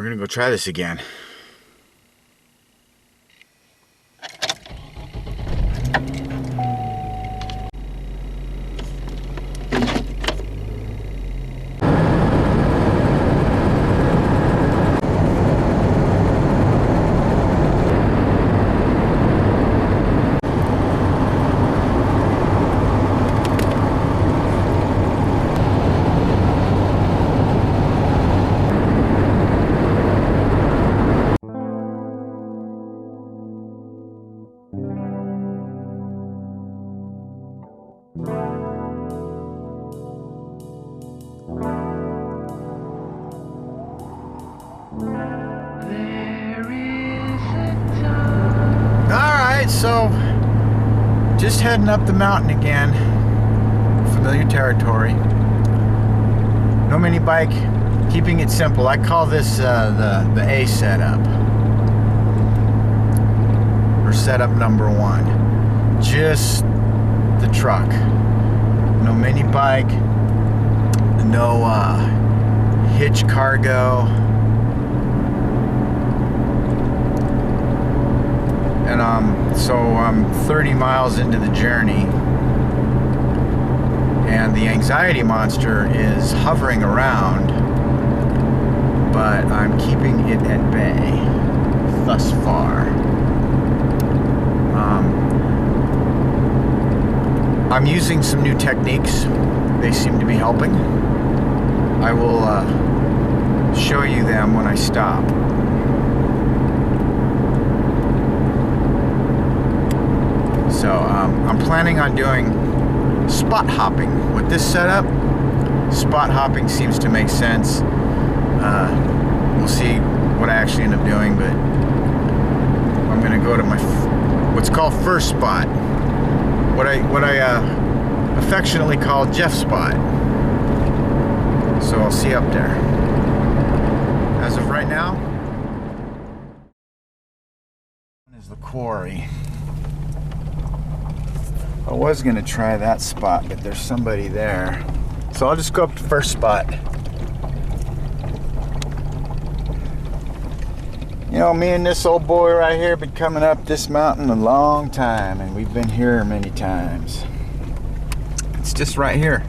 We're gonna go try this again. So, just heading up the mountain again, familiar territory. No mini bike, keeping it simple. I call this the A setup, or setup number one. Just the truck. No mini bike, no hitch cargo. And so I'm 30 miles into the journey, and the anxiety monster is hovering around, but I'm keeping it at bay thus far. I'm using some new techniques. They seem to be helping. I will show you them when I stop. So I'm planning on doing spot hopping with this setup. Spot hopping seems to make sense. We'll see what I actually end up doing, but I'm gonna go to my what's called first spot. What I affectionately call Jeff spot. So I'll see you up there. As of right now, is the quarry. I was going to try that spot, but there's somebody there. So I'll just go up to first spot. You know, me and this old boy right here been coming up this mountain a long time, and we've been here many times. It's just right here.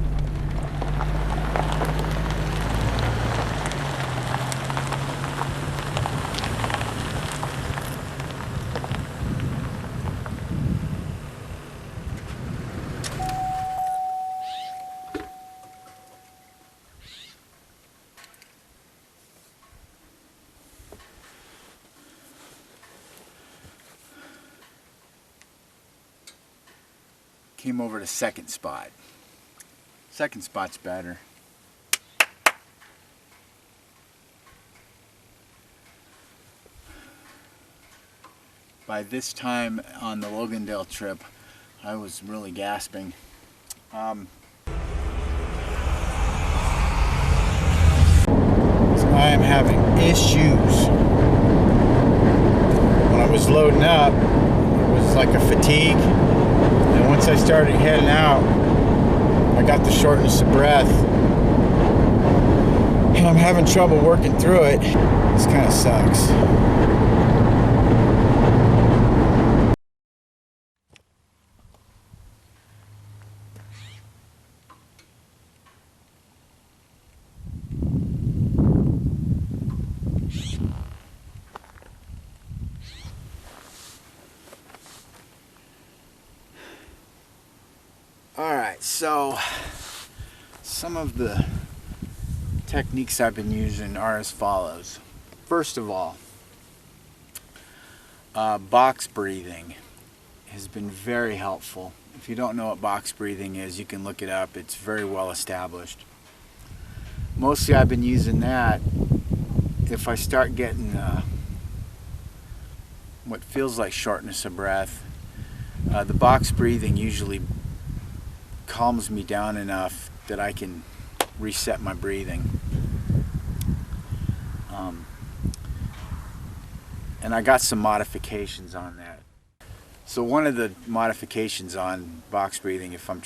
Came over to second spot. Second spot's better. By this time on the Logandale trip, I was really gasping. So I am having issues. When I was loading up, it was like a fatigue. And once I started heading out, I got the shortness of breath. And I'm having trouble working through it. This kind of sucks. Alright, so some of the techniques I've been using are as follows. First of all, box breathing has been very helpful. If you don't know what box breathing is, you can look it up. It's very well established. Mostly I've been using that if I start getting what feels like shortness of breath. The box breathing usually calms me down enough that I can reset my breathing. And I got some modifications on that. So one of the modifications on box breathing, if I'm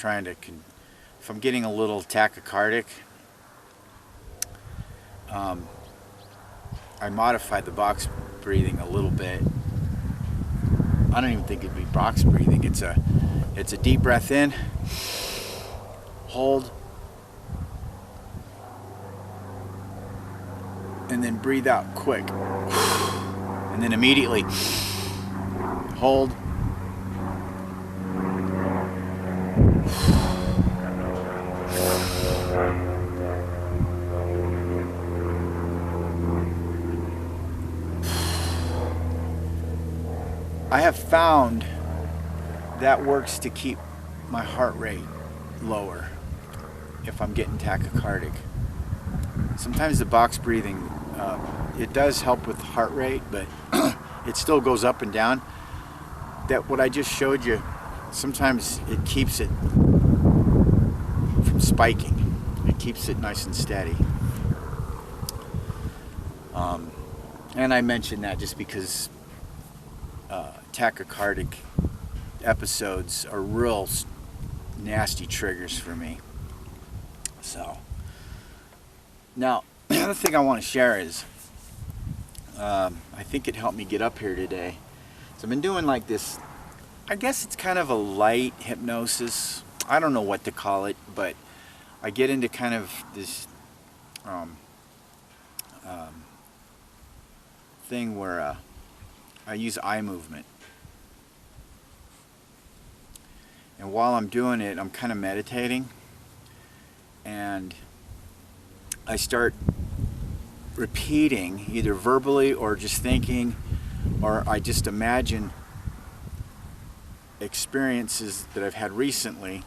getting a little tachycardic, I modified the box breathing a little bit. I don't even think it'd be box breathing. It's a deep breath in, hold, and then breathe out quick. And then immediately hold. I have found that works to keep my heart rate lower if I'm getting tachycardic. Sometimes the box breathing, it does help with heart rate, but it still goes up and down. That what I just showed you, sometimes it keeps it from spiking. It keeps it nice and steady. And I mentioned that just because tachycardic episodes are real nasty triggers for me. So now the other thing I want to share is I think it helped me get up here today. So I've been doing like this, I guess it's kind of a light hypnosis. I don't know what to call it, but I get into kind of this thing where I use eye movement. And while I'm doing it, I'm kind of meditating, and I start repeating, either verbally or just thinking, or I just imagine experiences that I've had recently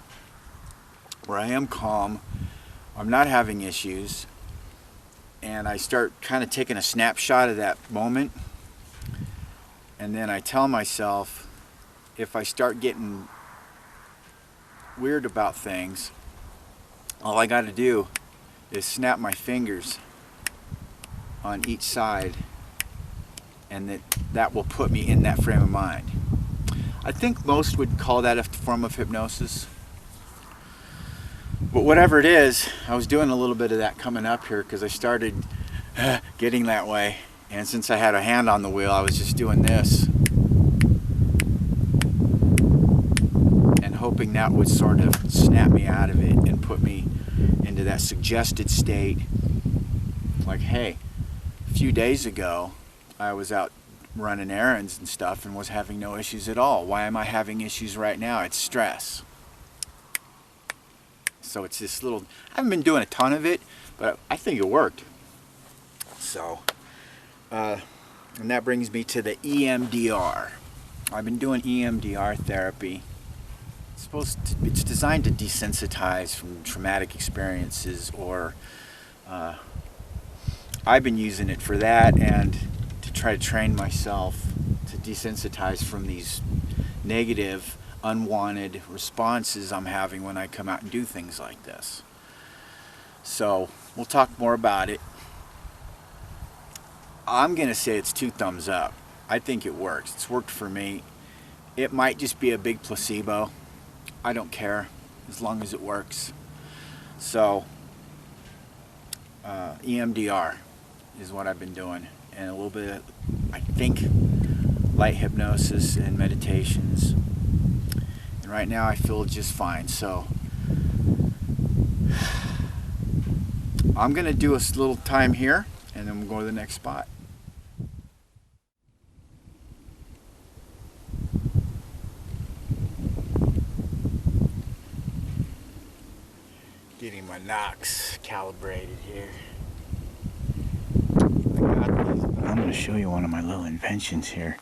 where I am calm, I'm not having issues, and I start kind of taking a snapshot of that moment, and then I tell myself, if I start getting weird about things, all I got to do is snap my fingers on each side, and that will put me in that frame of mind. I think most would call that a form of hypnosis, but whatever it is, I was doing a little bit of that coming up here because I started getting that way, and since I had a hand on the wheel, I was just doing this and hoping that would sort of snap me out of it and put me into that suggested state, like, hey, a few days ago I was out running errands and stuff and was having no issues at all. Why am I having issues right now? It's stress. So it's this little, I haven't been doing a ton of it, but I think it worked. So, and that brings me to the EMDR. I've been doing EMDR therapy. It's designed to desensitize from traumatic experiences, or I've been using it for that, and to try to train myself to desensitize from these negative, unwanted responses I'm having when I come out and do things like this. So we'll talk more about it. I'm gonna say it's 2 thumbs up. I think it works. It's worked for me. It might just be a big placebo. I don't care, as long as it works. So EMDR is what I've been doing, and a little bit of, I think, light hypnosis and meditations. And right now I feel just fine. So I'm gonna do a little time here, and then we'll go to the next spot. Getting my knocks calibrated here. I'm going to show you one of my little inventions here.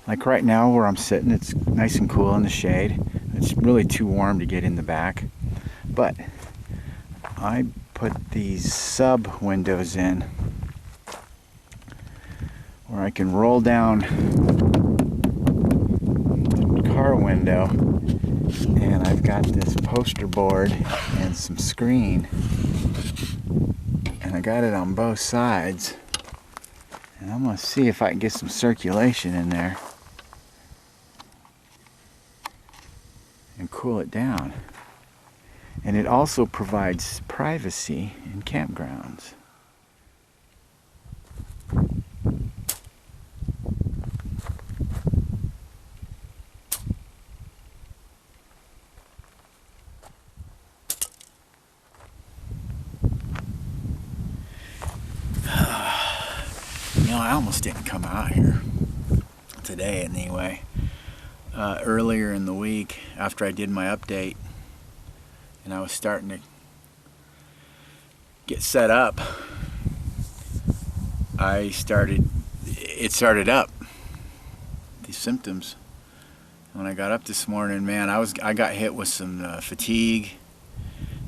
Like right now where I'm sitting, it's nice and cool in the shade. It's really too warm to get in the back. But I put these sub windows in where I can roll down the car window, and I've got this poster board and some screen, and I got it on both sides, and I'm going to see if I can get some circulation in there and cool it down. And it also provides privacy in campgrounds. almost didn't come out here today anyway. Earlier in the week, after I did my update and I was starting to get set up, it started up, these symptoms. When I got up this morning, man, I got hit with some fatigue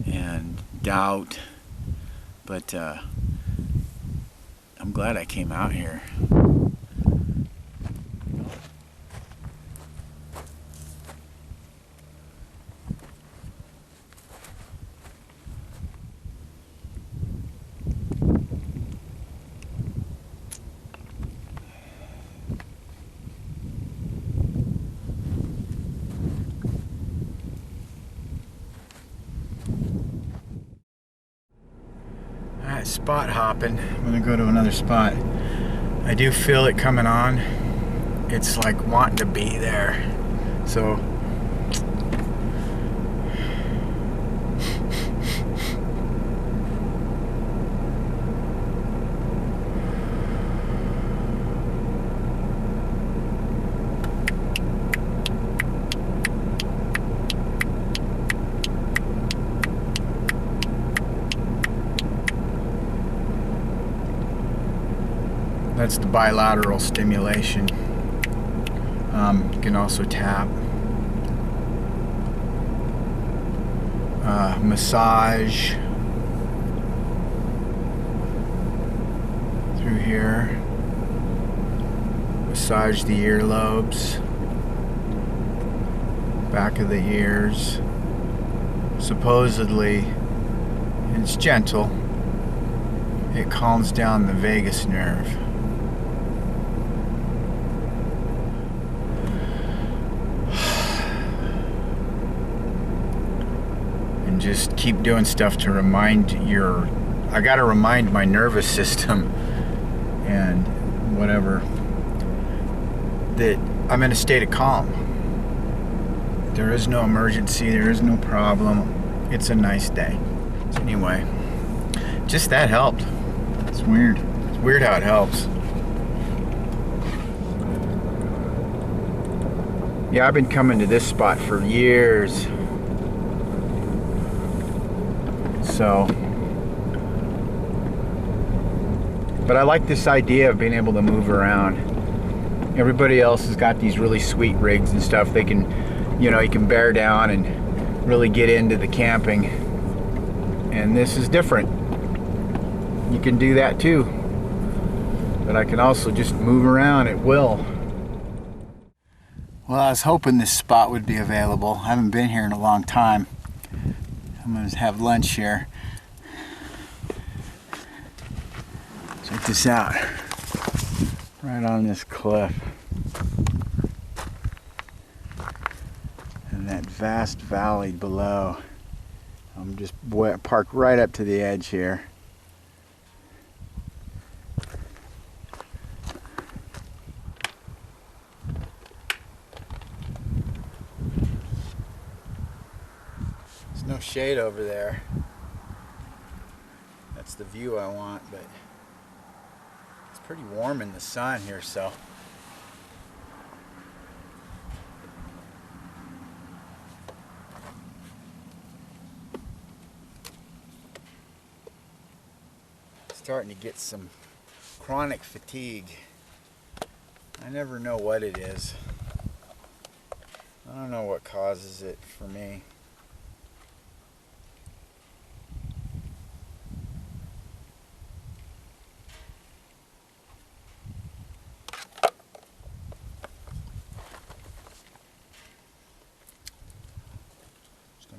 and doubt, but I'm glad I came out here. Alright, spot hopping. I'm gonna go to another spot. I do feel it coming on. It's like wanting to be there. So that's the bilateral stimulation. You can also tap. Massage through here. Massage the earlobes, back of the ears. Supposedly, it's gentle. It calms down the vagus nerve. Just keep doing stuff to remind I gotta remind my nervous system and whatever that I'm in a state of calm. There is no emergency, there is no problem. It's a nice day. So anyway, just that helped. It's weird. It's weird how it helps. Yeah, I've been coming to this spot for years. So, but I like this idea of being able to move around. Everybody else has got these really sweet rigs and stuff. They can, you can bear down and really get into the camping. And this is different. You can do that too. But I can also just move around at will. Well, I was hoping this spot would be available. I haven't been here in a long time. I'm going to have lunch here. Check this out. Right on this cliff. And that vast valley below. I'm just parked right up to the edge here. No shade over there. That's the view I want, but it's pretty warm in the sun here, so starting to get some chronic fatigue. I never know what it is. I don't know what causes it for me.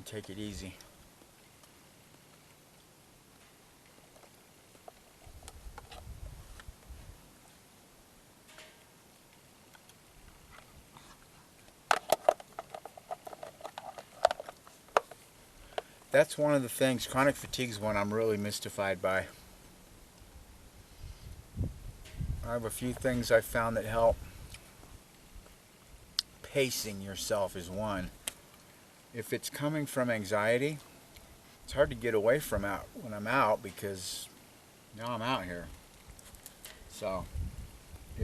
Take it easy. That's one of the things, chronic fatigue is one I'm really mystified by. I have a few things I found that help. Pacing yourself is one. If it's coming from anxiety, it's hard to get away from when I'm out, because now I'm out here. So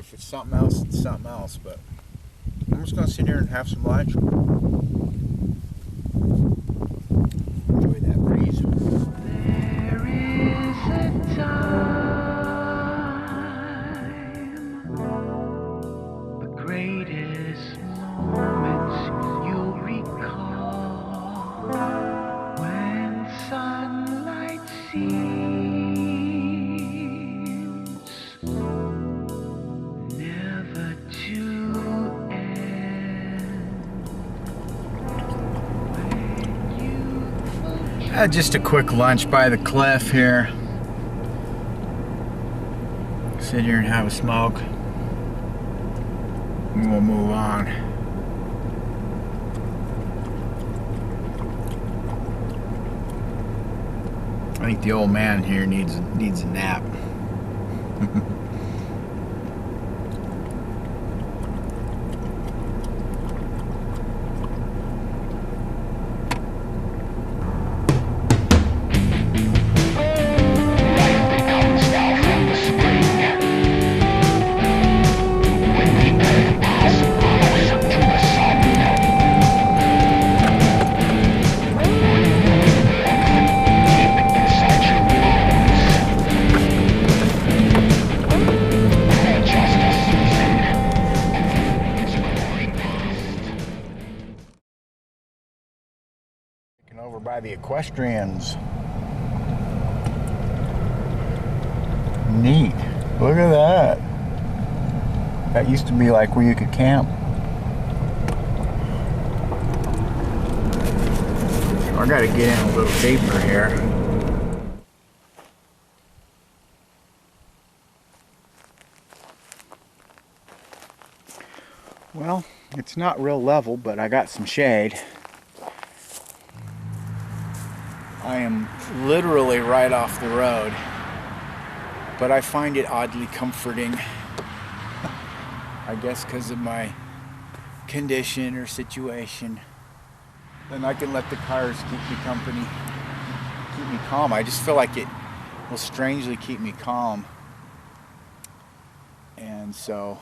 If it's something else, it's something else. But I'm just gonna sit here and have some lunch. Enjoy that breeze. There is a time, the greatest moments you'll recall, when sunlight seems never to end. Just a quick lunch by the cliff here. Sit here and have a smoke. And we'll move on. I think the old man here needs a nap. Over by the equestrians. Neat. Look at that. That used to be like where you could camp. So I gotta get in a little deeper here. Well, it's not real level, but I got some shade. I am literally right off the road, but I find it oddly comforting. I guess because of my condition or situation. Then I can let the cars keep me company, keep me calm. I just feel like it will strangely keep me calm. And so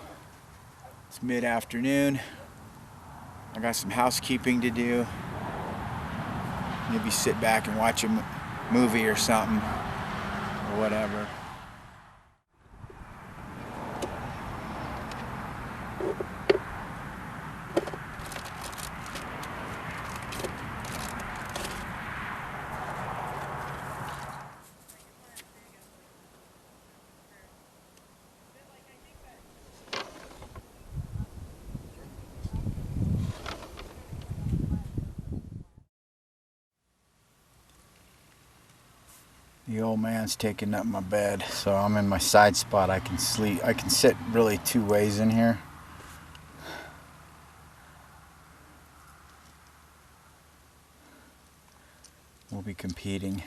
it's mid-afternoon. I got some housekeeping to do. Maybe sit back and watch a movie or something, or whatever. The old man's taking up my bed, so I'm in my side spot. I can sleep. I can sit really two ways in here. We'll be competing.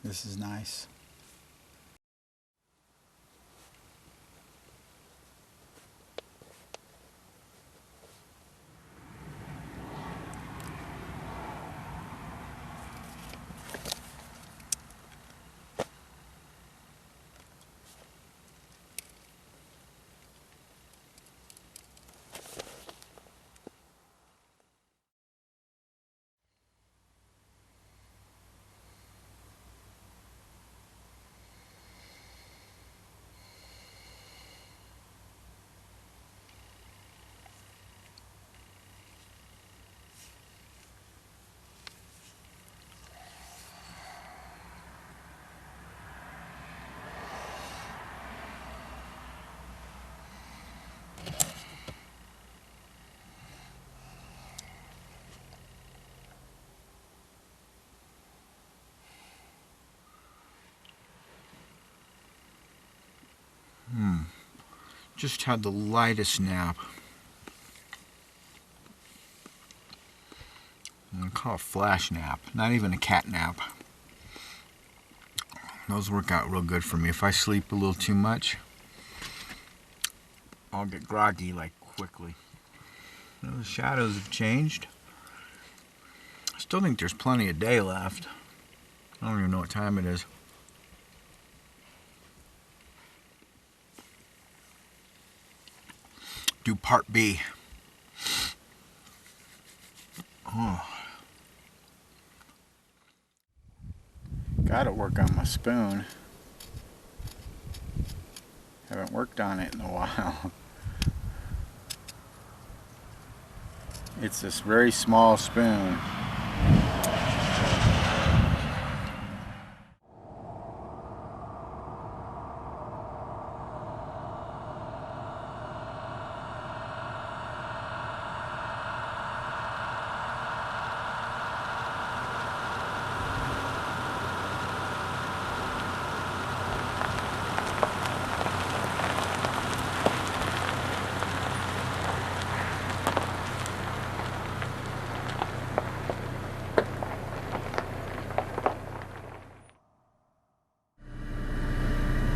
This is nice. Just had the lightest nap. I'm gonna call it a flash nap, not even a cat nap. Those work out real good for me. If I sleep a little too much, I'll get groggy like quickly. You know, the shadows have changed. I still think there's plenty of day left. I don't even know what time it is. do part B. Oh. Gotta work on my spoon. Haven't worked on it in a while. It's this very small spoon.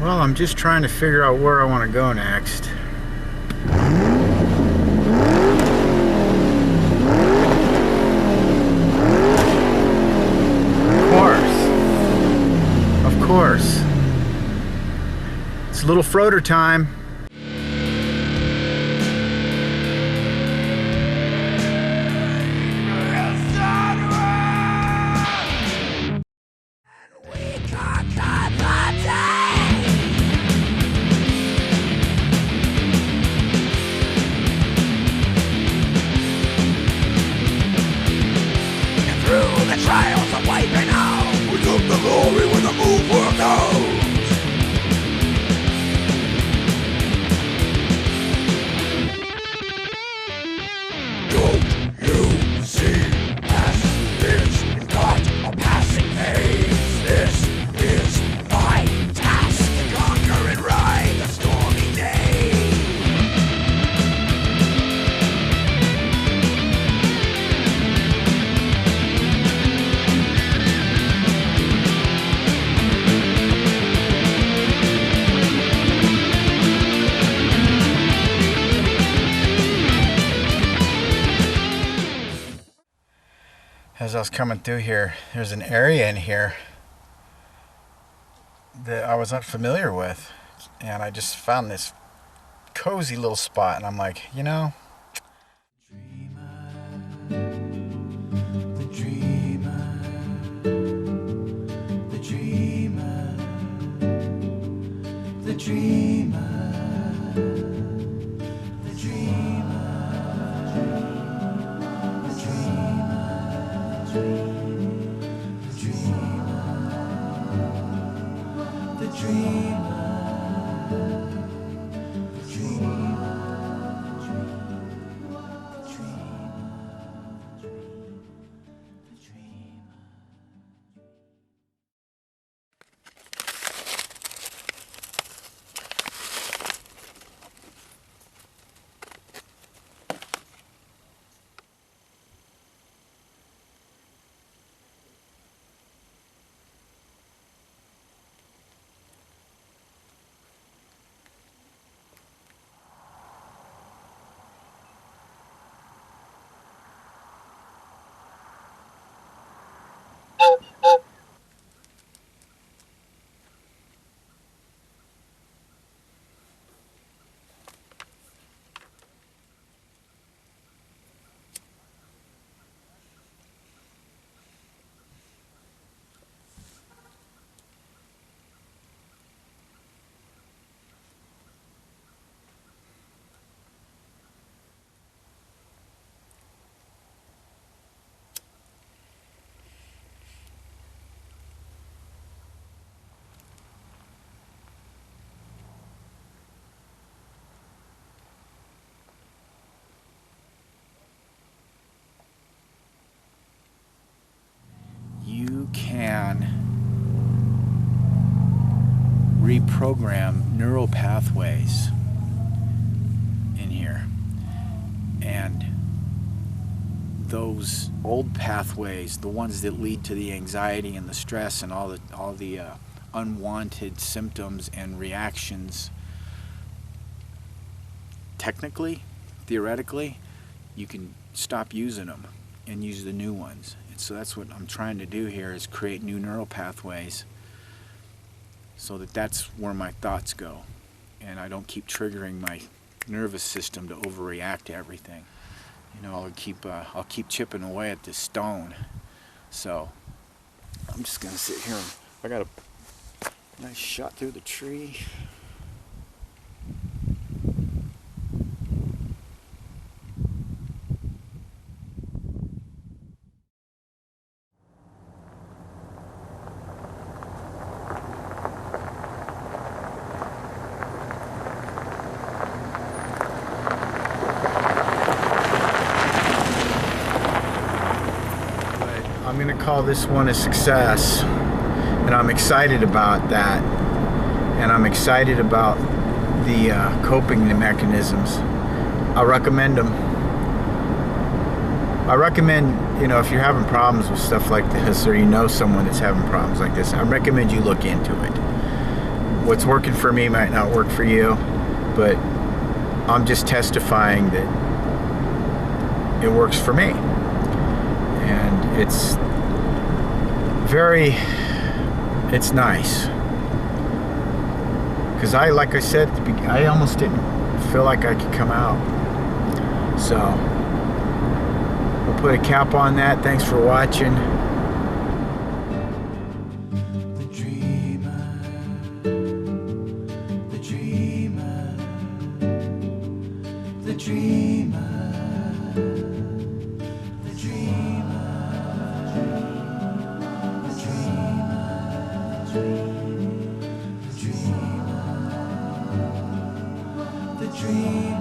Well, I'm just trying to figure out where I want to go next. Of course. It's a little floater time. Trials are wiping out. We took the glory when the move worked out. Don't you see past this? Not a passing phase. This is my task to conquer and ride the stormy day. As I was coming through here, there's an area in here that I was unfamiliar with, and I just found this cozy little spot, and I'm like, you know, The dreamer, the dreamer, the dreamer, the dreamer, the dreamer, the dreamer. you can reprogram neural pathways in here, and those old pathways, the ones that lead to the anxiety and the stress and all the unwanted symptoms and reactions, technically, theoretically, you can stop using them and use the new ones. And so that's what I'm trying to do here, is create new neural pathways so that that's where my thoughts go, and I don't keep triggering my nervous system to overreact to everything. You know, I'll keep chipping away at this stone. So I'm just gonna sit here and I got a nice shot through the tree. I'm going to call this one a success, and I'm excited about that, and I'm excited about the coping mechanisms. I recommend them. I recommend, you know, if you're having problems with stuff like this, or you know someone that's having problems like this, I recommend you look into it. What's working for me might not work for you, but I'm just testifying that it works for me. And it's nice, because like I said, I almost didn't feel like I could come out. So we'll put a cap on that. Thanks for watching. The dreamer, the dreamer, the dreamer. The dreamer.